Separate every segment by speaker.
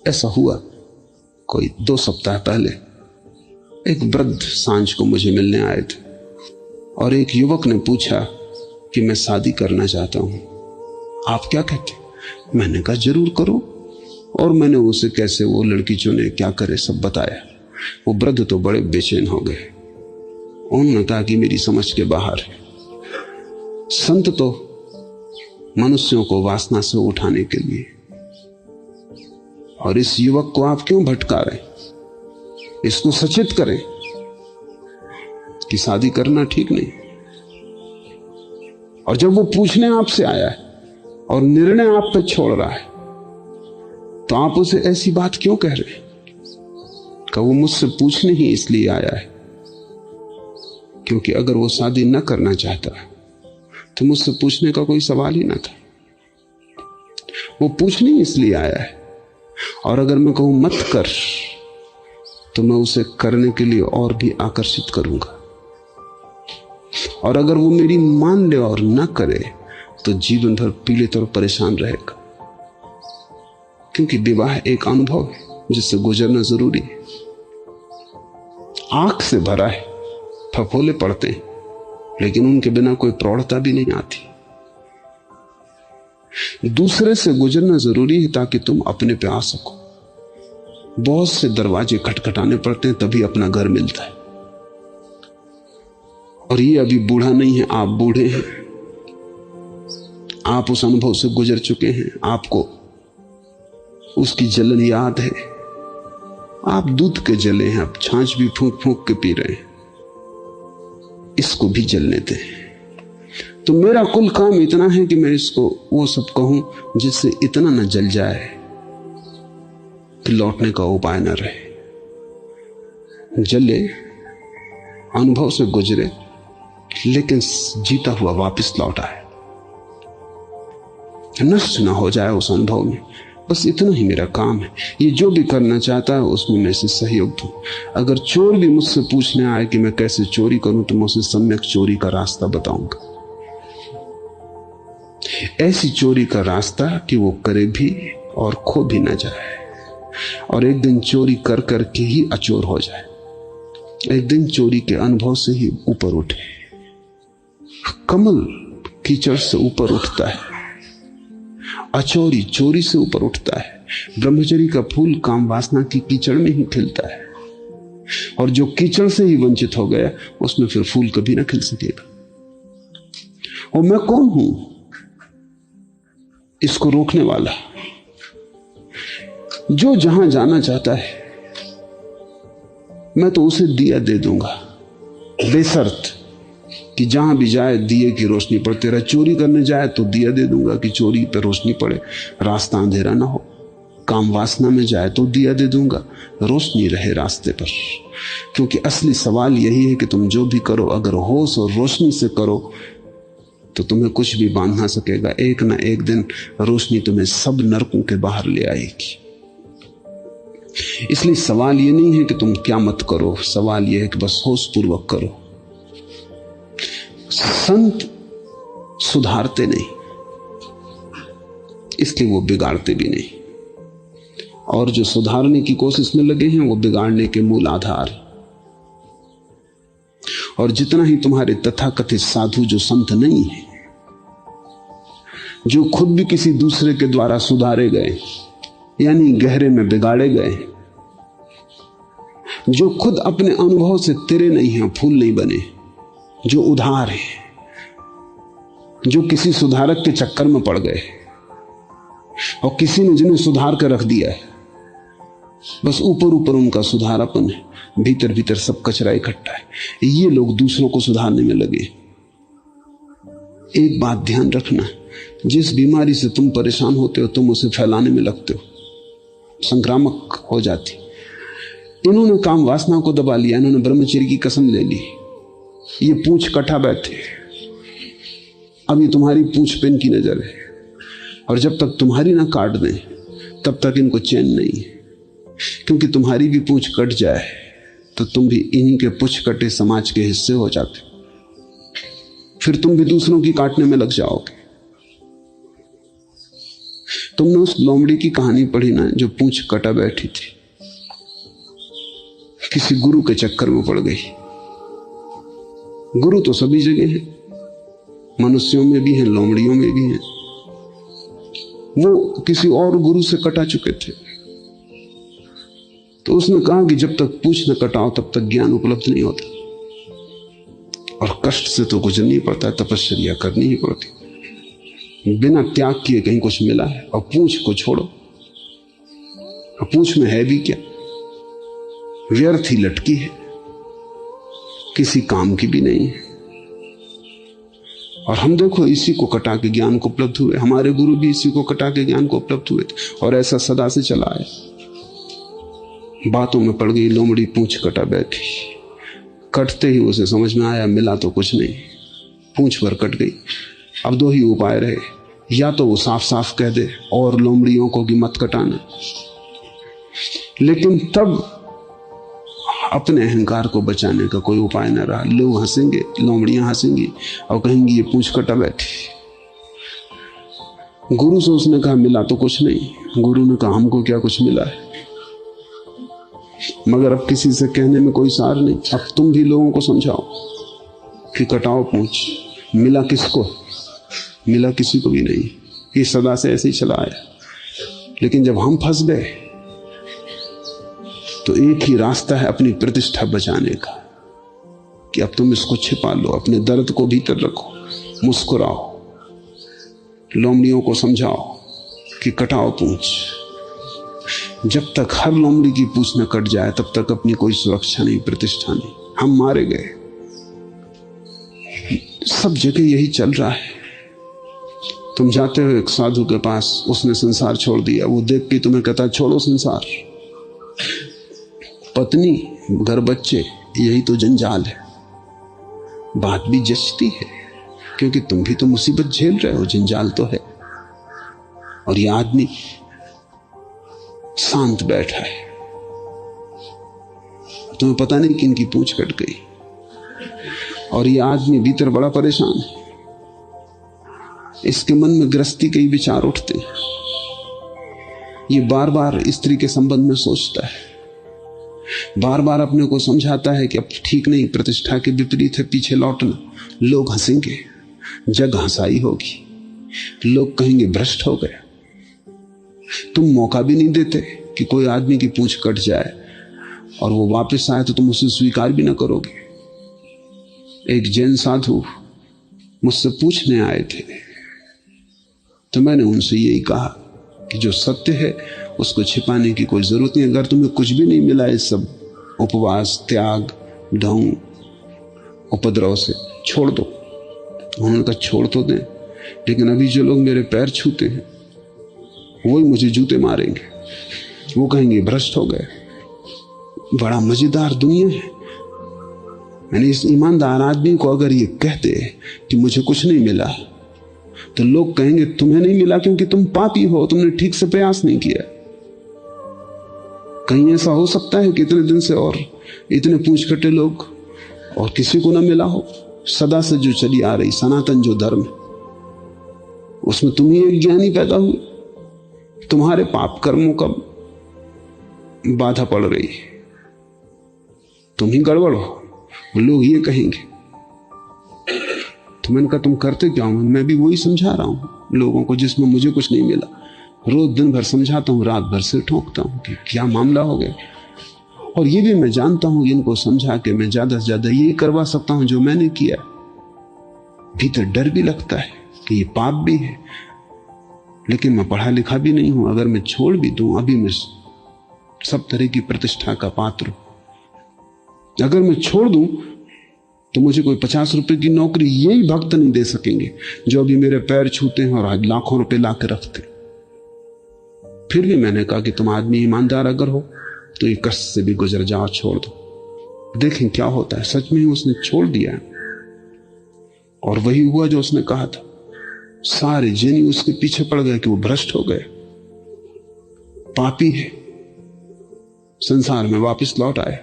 Speaker 1: ऐसा हुआ कोई 2 सप्ताह पहले, एक वृद्ध सांझ को मुझे मिलने आए थे और एक युवक ने पूछा कि मैं शादी करना चाहता हूं, आप क्या कहते? मैंने कहा जरूर करो, और मैंने उसे कैसे वो लड़की चुने, क्या करे, सब बताया। वो वृद्ध तो बड़े बेचैन हो गए। उन्होंने कहा कि मेरी समझ के बाहर है। संत तो मनुष्यों को वासना से उठाने के लिए, और इस युवक को आप क्यों भटका रहे? इसको सचेत करें कि शादी करना ठीक नहीं। और जब वो पूछने आपसे आया है और निर्णय आप पे छोड़ रहा है, तो आप उसे ऐसी बात क्यों कह रहे हैं? कि वो मुझसे पूछने ही इसलिए आया है, क्योंकि अगर वो शादी न करना चाहता तो मुझसे पूछने का कोई सवाल ही ना था। वो पूछने ही इसलिए आया है, और अगर मैं कहूं मत कर, तो मैं उसे करने के लिए और भी आकर्षित करूंगा, और अगर वो मेरी मान ले और न करे तो जीवन भर पीड़ित और परेशान रहेगा। क्योंकि विवाह एक अनुभव है जिससे गुजरना जरूरी है। आंख से भरा है, फफोले पड़ते हैं, लेकिन उनके बिना कोई प्रौढ़ता भी नहीं आती। दूसरे से गुजरना जरूरी है ताकि तुम अपने पे आ सको। बहुत से दरवाजे खटखटाने पड़ते हैं तभी अपना घर मिलता है। और ये अभी बूढ़ा नहीं है, आप बूढ़े हैं, आप उस अनुभव से गुजर चुके हैं, आपको उसकी जलन याद है। आप दूध के जले हैं, अब छाछ भी फूंक फूंक के पी रहे हैं, इसको भी जलने दें। तो मेरा कुल काम इतना है कि मैं इसको वो सब कहूं जिससे इतना न जल जाए कि लौटने का उपाय न रहे। जले, अनुभव से गुजरे, लेकिन जीता हुआ वापस लौटा है, नष्ट ना हो जाए उस अनुभव में। बस इतना ही मेरा काम है। ये जो भी करना चाहता है उसमें मैं इसे सहयोग दूं। अगर चोर भी मुझसे पूछने आए कि मैं कैसे चोरी करूं, तो मैं उसे सम्यक चोरी का रास्ता बताऊंगा। ऐसी चोरी का रास्ता कि वो करे भी और खो भी ना जाए, और एक दिन चोरी कर करके ही अचोर हो जाए, एक दिन चोरी के अनुभव से ही ऊपर उठे। कमल कीचड़ से ऊपर उठता है, अचोरी चोरी से ऊपर उठता है। ब्रह्मचर्य का फूल काम वासना की कीचड़ में ही खिलता है, और जो कीचड़ से ही वंचित हो गया उसमें फिर फूल कभी ना खिल सकेगा। और मैं कौन हूं इसको रोकने वाला? जो जहां जाना चाहता है मैं तो उसे दिया दे दूंगा, बेशर्त कि जहां भी जाए दिए की रोशनी पड़ती रहे। चोरी करने जाए तो दिया दे दूंगा कि चोरी पर रोशनी पड़े, रास्ता अंधेरा ना हो। काम वासना में जाए तो दिया दे दूंगा, रोशनी रहे रास्ते पर। क्योंकि असली सवाल यही है कि तुम जो भी करो अगर होश और रोशनी से करो तो तुम्हें कुछ भी बांध ना सकेगा। एक ना एक दिन रोशनी तुम्हें सब नरकों के बाहर ले आएगी। इसलिए सवाल ये नहीं है कि तुम क्या मत करो, सवाल यह है कि बस होश पूर्वक करो। संत सुधारते नहीं, इसलिए वो बिगाड़ते भी नहीं, और जो सुधारने की कोशिश में लगे हैं वो बिगाड़ने के मूल आधार। और जितना ही तुम्हारे तथाकथित साधु जो संत नहीं है, जो खुद भी किसी दूसरे के द्वारा सुधारे गए, यानी गहरे में बिगाड़े गए, जो खुद अपने अनुभव से तेरे नहीं हैं, फूल नहीं बने, जो उधार है, जो किसी सुधारक के चक्कर में पड़ गए और किसी ने जिन्हें सुधार कर रख दिया है, बस ऊपर ऊपर उनका सुधारापन है, भीतर भीतर सब कचरा इकट्ठा है। ये लोग दूसरों को सुधारने में लगे। एक बात ध्यान रखना, जिस बीमारी से तुम परेशान होते हो तुम उसे फैलाने में लगते हो, संक्रामक हो जाती। इन्होंने काम वासना को दबा लिया, इन्होंने ब्रह्मचर्य की कसम ले ली, ये पूंछ कटा बैठे, अभी तुम्हारी पूंछ पे इनकी नजर है, और जब तक तुम्हारी ना काट दें तब तक इनको चैन नहीं है। क्योंकि तुम्हारी भी पूंछ कट जाए तो तुम भी इन्हीं के पूंछ कटे समाज के हिस्से हो जाते, फिर तुम भी दूसरों की काटने में लग जाओगे। तुमने उस लोमड़ी की कहानी पढ़ी ना जो पूंछ कटा बैठी थी, किसी गुरु के चक्कर में पड़ गई। गुरु तो सभी जगह है, मनुष्यों में भी हैं, लोमड़ियों में भी हैं। वो किसी और गुरु से कटा चुके थे, तो उसने कहा कि जब तक पूंछ न कटाओ तब तक ज्ञान उपलब्ध नहीं होता, और कष्ट से तो गुजरनी पड़ता है, तपस्या करनी ही पड़ती। बिना त्याग किए कहीं कुछ मिला है? और पूंछ को छोड़ो, पूंछ में है भी क्या? व्यर्थ ही लटकी है, किसी काम की भी नहीं है। और हम देखो इसी को कटा के ज्ञान को उपलब्ध हुए, हमारे गुरु भी इसी को कटा के ज्ञान को उपलब्ध हुए थे, और ऐसा सदा से चला है। बातों में पड़ गई लोमड़ी, पूंछ कटा बैठी। कटते ही उसे समझ में आया मिला तो कुछ नहीं, पूंछ भर कट गई। अब दो ही उपाय रहे, या तो वो साफ साफ कह दे और लोमड़ियों को कि मत कटाना, लेकिन तब अपने अहंकार को बचाने का कोई उपाय न रहा। लोग हंसेंगे, लोमड़ियां हंसेंगी और कहेंगी ये पूंछ कटा बैठी। गुरु से उसने कहा मिला तो कुछ नहीं। गुरु ने कहा हमको क्या कुछ मिला है, मगर अब किसी से कहने में कोई सार नहीं। अब तुम भी लोगों को समझाओ कि कटाओ पूंछ। मिला किसको? मिला किसी को भी नहीं। ये सदा से ऐसे ही चला आया। लेकिन जब हम फंस गए तो एक ही रास्ता है अपनी प्रतिष्ठा बचाने का, कि अब तुम इसको छिपा लो, अपने दर्द को भीतर रखो, मुस्कुराओ, लोमड़ियों को समझाओ कि कटाओ पूंछ। जब तक हर लोमड़ी की पूंछ न कट जाए तब तक अपनी कोई सुरक्षा नहीं, प्रतिष्ठा नहीं। हम मारे गए। सब जगह यही चल रहा है। तुम जाते हो एक साधु के पास, उसने संसार छोड़ दिया, वो देख के तुम्हें कहता है छोड़ो संसार, पत्नी, घर, बच्चे, यही तो जंजाल है। बात भी जचती है, क्योंकि तुम भी तो मुसीबत झेल रहे हो, जंजाल तो है। और ये आदमी शांत बैठा है, तुम्हें पता नहीं कि इनकी पूंछ कट गई, और ये आदमी भीतर बड़ा परेशान है। इसके मन में गृहस्थी के ही विचार उठते हैं। ये बार बार स्त्री के संबंध में सोचता है, बार बार अपने को समझाता है कि अब ठीक नहीं, प्रतिष्ठा के विपरीत है, पीछे लौटना। लोग हंसेंगे, जग हंसाई होगी, लोग कहेंगे भ्रष्ट हो गया। तुम मौका भी नहीं देते कि कोई आदमी की पूंछ कट जाए और वो वापस आए तो तुम उसे स्वीकार भी ना करोगे। एक जैन साधु मुझसे पूछने आए थे, तो मैंने उनसे यही कहा कि जो सत्य है उसको छिपाने की कोई जरूरत नहीं। अगर तुम्हें कुछ भी नहीं मिला इस सब उपवास, त्याग, ढोंग, उपद्रव से, छोड़ दो। उन्होंने कहा छोड़ तो दें, लेकिन अभी जो लोग मेरे पैर छूते हैं वही मुझे जूते मारेंगे, वो कहेंगे भ्रष्ट हो गए। बड़ा मजेदार दुनिया है। मैंने इस ईमानदार आदमी को अगर ये कहते कि मुझे कुछ नहीं मिला, तो लोग कहेंगे तुम्हें नहीं मिला क्योंकि तुम पापी हो, तुमने ठीक से प्रयास नहीं किया। कहीं ऐसा हो सकता है कि इतने दिन से और इतने पूंछ कटे लोग और किसी को ना मिला हो? सदा से जो चली आ रही सनातन जो धर्म है, उसमें तुम ही एक ज्ञानी पैदा हुए, तुम्हारे पाप कर्मों का बाधा पड़ रही है, तुम ही गड़बड़ हो, लोग ये कहेंगे। तो मैंने कहा तुम करते क्या हो? मैं भी वही समझा रहा हूं लोगों को जिसमें मुझे कुछ नहीं मिला। रोज दिन भर समझाता हूं, रात भर सिर ठोंकता हूं कि क्या मामला हो गया। और ये भी मैं जानता हूं इनको समझा के मैं ज्यादा से ज्यादा यही करवा सकता हूं जो मैंने किया। भीतर डर भी लगता है कि ये पाप भी है, लेकिन मैं पढ़ा लिखा भी नहीं हूं। अगर मैं छोड़ भी दूं, अभी मैं सब तरह की प्रतिष्ठा का पात्र हूं। अगर मैं छोड़ दूं तो मुझे कोई 50 रुपए की नौकरी यही भक्त नहीं दे सकेंगे जो अभी मेरे पैर छूते हैं और आज लाखों रुपए ला के रखते। फिर भी मैंने कहा कि तुम आदमी ईमानदार अगर हो तो ये कष्ट से भी गुजर जाओ, छोड़ दो, देखें क्या होता है। सच में ही उसने छोड़ दिया और वही हुआ जो उसने कहा था। सारे जैनी उसके पीछे पड़ गए कि वो भ्रष्ट हो गए, पापी है, संसार में वापस लौट आया।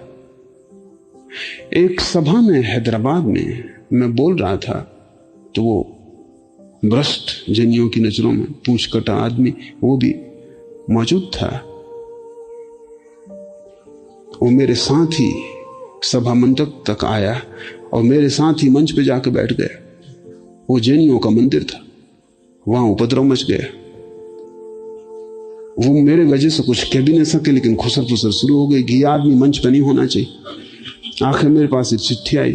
Speaker 1: एक सभा में हैदराबाद में मैं बोल रहा था, तो वो भ्रष्ट जनियों की नजरों में पूंछ कटा आदमी, वो भी मौजूद था। वो मेरे साथ ही सभा मंडप तक आया और मेरे साथ ही मंच पे जाकर बैठ गया। वो जैनियों का मंदिर था, वहां उपद्रव मच गया। वो मेरे वजह से कुछ कह भी नहीं सके, लेकिन खुसर फुसर शुरू हो गई कि यह आदमी मंच पे नहीं होना चाहिए। आखिर मेरे पास एक चिट्ठी आई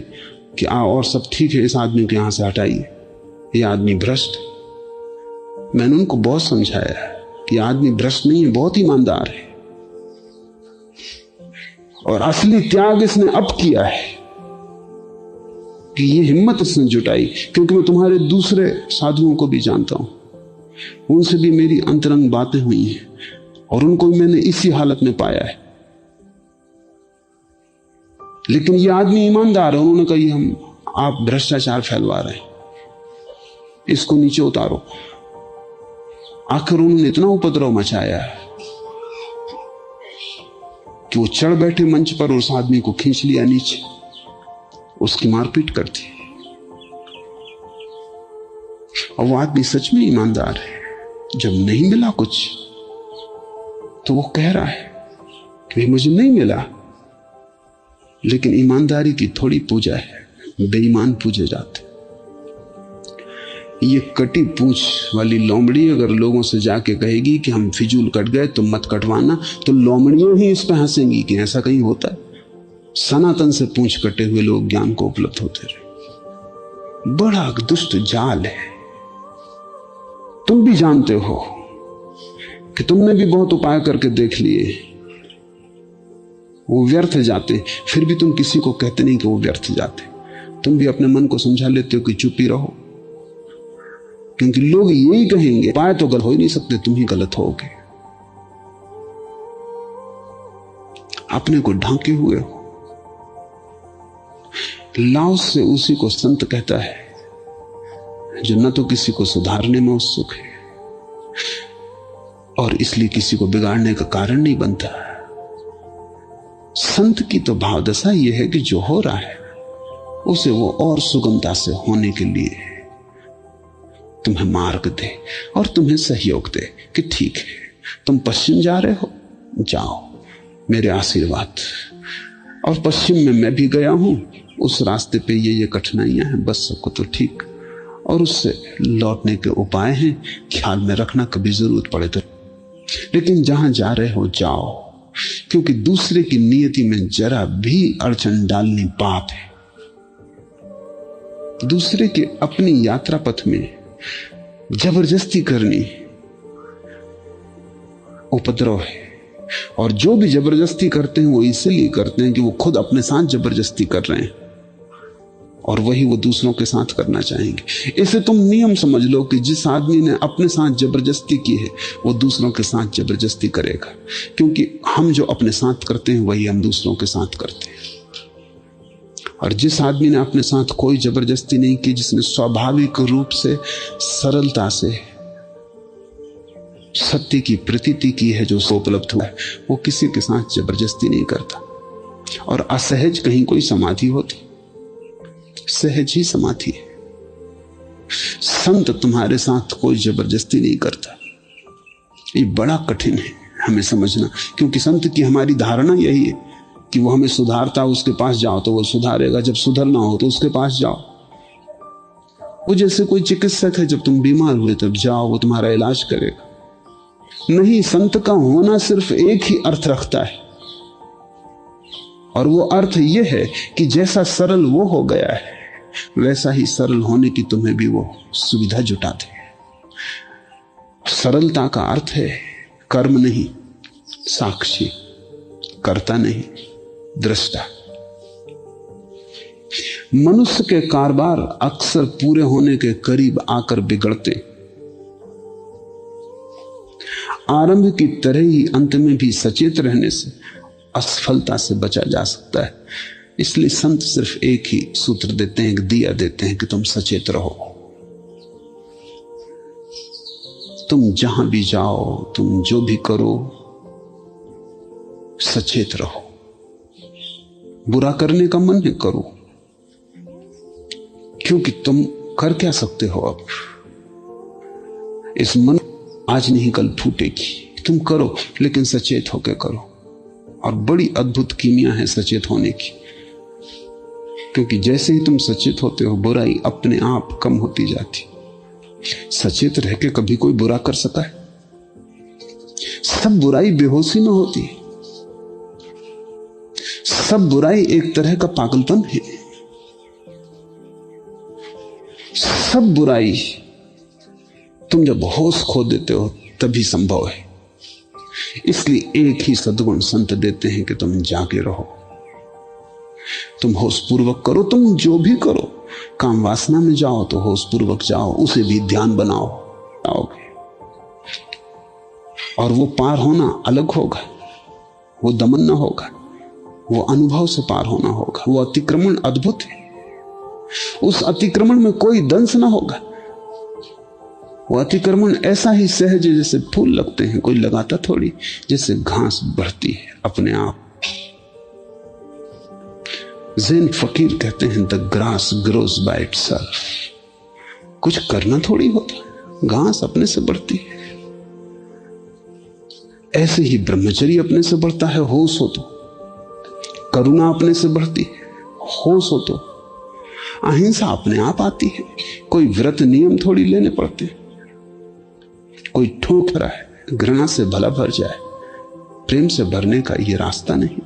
Speaker 1: कि और सब ठीक है, इस आदमी को यहां से हटाइए, ये आदमी भ्रष्ट। मैंने उनको बहुत समझाया कि आदमी भ्रष्ट नहीं है, बहुत ईमानदार है, और असली त्याग इसने अब किया है कि ये हिम्मत इसने जुटाई। क्योंकि मैं तुम्हारे दूसरे साधुओं को भी जानता हूं, उनसे भी मेरी अंतरंग बातें हुई हैं और उनको भी मैंने इसी हालत में पाया है। लेकिन ये आदमी ईमानदार है। उन्होंने कहा, हम आप भ्रष्टाचार फैलवा रहे हैं, इसको नीचे उतारो। आखिर उन्होंने इतना उपद्रव मचाया कि वो चढ़ बैठे मंच पर, उस आदमी को खींच लिया नीचे, उसकी मारपीट कर दी। और वो आदमी सच में ईमानदार है। जब नहीं मिला कुछ तो वो कह रहा है कि मुझे नहीं मिला, लेकिन ईमानदारी की थोड़ी पूजा है, बेईमान पूजे जाते। ये कटी पूंछ वाली लोमड़ी अगर लोगों से जाके कहेगी कि हम फिजूल कट गए तुम मत कटवाना, तो लोमड़ियों ही इस पे हंसेंगी कि ऐसा कहीं होता है। सनातन से पूंछ कटे हुए लोग ज्ञान को उपलब्ध होते रहे। बड़ा दुष्ट जाल है। तुम भी जानते हो कि तुमने भी बहुत उपाय करके देख लिए, वो व्यर्थ जाते, फिर भी तुम किसी को कहते नहीं कि वो व्यर्थ जाते। तुम भी अपने मन को समझा लेते हो कि चुप ही रहो, क्योंकि लोग यही कहेंगे, उपाय तो गलत हो ही नहीं सकते, तुम ही गलत होगे, अपने को ढांके हुए हो। लाओस से उसी को संत कहता है जो न तो किसी को सुधारने में उत्सुक है और इसलिए किसी को बिगाड़ने का कारण नहीं बनता। संत की तो भावदशा यह है कि जो हो रहा है उसे वो और सुगमता से होने के लिए तुम्हें मार्ग दे और तुम्हें सहयोग दे कि ठीक है, तुम पश्चिम जा रहे हो, जाओ, मेरे आशीर्वाद। और पश्चिम में मैं भी गया हूं, उस रास्ते पे ये कठिनाइयां हैं, बस सबको तो ठीक, और उससे लौटने के उपाय हैं, ख्याल में रखना कभी जरूरत पड़े तो। लेकिन जहां जा रहे हो जाओ, क्योंकि दूसरे की नियति में जरा भी अड़चन डालनी पाप है। दूसरे के अपनी यात्रा पथ में जबरदस्ती करनी उपद्रव है, और जो भी जबरदस्ती करते हैं वो इसलिए करते हैं कि वो खुद अपने साथ जबरदस्ती कर रहे हैं और वही वो दूसरों के साथ करना चाहेंगे। इसे तुम नियम समझ लो कि जिस आदमी ने अपने साथ जबरदस्ती की है वो दूसरों के साथ जबरदस्ती करेगा, क्योंकि हम जो अपने साथ करते हैं वही हम दूसरों के साथ करते हैं। और जिस आदमी ने अपने साथ कोई जबरदस्ती नहीं की, जिसने स्वाभाविक रूप से सरलता से सत्य की प्रतीति की है, जो उपलब्ध हुआ है, वो किसी के साथ जबरदस्ती नहीं करता। और असहज कहीं कोई समाधि होती, सहज ही समाधि है। संत तुम्हारे साथ कोई जबरदस्ती नहीं करता। ये बड़ा कठिन है हमें समझना, क्योंकि संत की हमारी धारणा यही है कि वो हमें सुधारता, उसके पास जाओ तो वो सुधारेगा, जब सुधरना हो तो उसके पास जाओ। वो जैसे कोई चिकित्सक है, जब तुम बीमार हुए तब जाओ, वो तुम्हारा इलाज करेगा। नहीं, संत का होना सिर्फ एक ही अर्थ रखता है, और वो अर्थ ये है कि जैसा सरल वो हो गया है वैसा ही सरल होने की तुम्हें भी वो सुविधा जुटा दे। सरलता का अर्थ है कर्म नहीं, साक्षी, कर्ता नहीं, दृष्टा। मनुष्य के कारोबार अक्सर पूरे होने के करीब आकर बिगड़ते। आरंभ की तरह ही अंत में भी सचेत रहने से असफलता से बचा जा सकता है। इसलिए संत सिर्फ एक ही सूत्र देते हैं, एक दिया देते हैं कि तुम सचेत रहो। तुम जहां भी जाओ, तुम जो भी करो, सचेत रहो। बुरा करने का मन है, करो, क्योंकि तुम कर क्या सकते हो अब? इस मन आज नहीं कल फूटेगी। तुम करो, लेकिन सचेत होकर करो। और बड़ी अद्भुत कीमिया है सचेत होने की, क्योंकि जैसे ही तुम सचेत होते हो बुराई अपने आप कम होती जाती। सचेत रह के कभी कोई बुरा कर सका है? सब बुराई बेहोशी में होती है। सब बुराई एक तरह का पागलपन है। सब बुराई तुम जब होश खो देते हो तभी संभव है। इसलिए एक ही सद्गुण संत देते हैं कि तुम जागे रहो, तुम होश पूर्वक करो। तुम जो भी करो, काम वासना में जाओ तो होश पूर्वक जाओ, उसे भी ध्यान बनाओ, आओगे। और वो पार होना अलग होगा, वो दमन न होगा, वो अनुभव से पार होना होगा। वो अतिक्रमण अद्भुत है। उस अतिक्रमण में कोई दंश ना होगा। वो अतिक्रमण ऐसा ही सहज है जैसे फूल लगते हैं, कोई लगाता थोड़ी, जैसे घास बढ़ती है अपने आप। ज़ैन फकीर कहते हैं the grass grows by itself. कुछ करना थोड़ी होता, घास अपने से बढ़ती है। ऐसे ही ब्रह्मचर्य अपने से बढ़ता है, होश हो तो। करुणा अपने से बढ़ती है, होश हो तो। अहिंसा अपने आप आती है, कोई व्रत नियम थोड़ी लेने पड़ते। कोई ठोक रहा है, घृणा से भला भर जाए, प्रेम से भरने का ये रास्ता नहीं।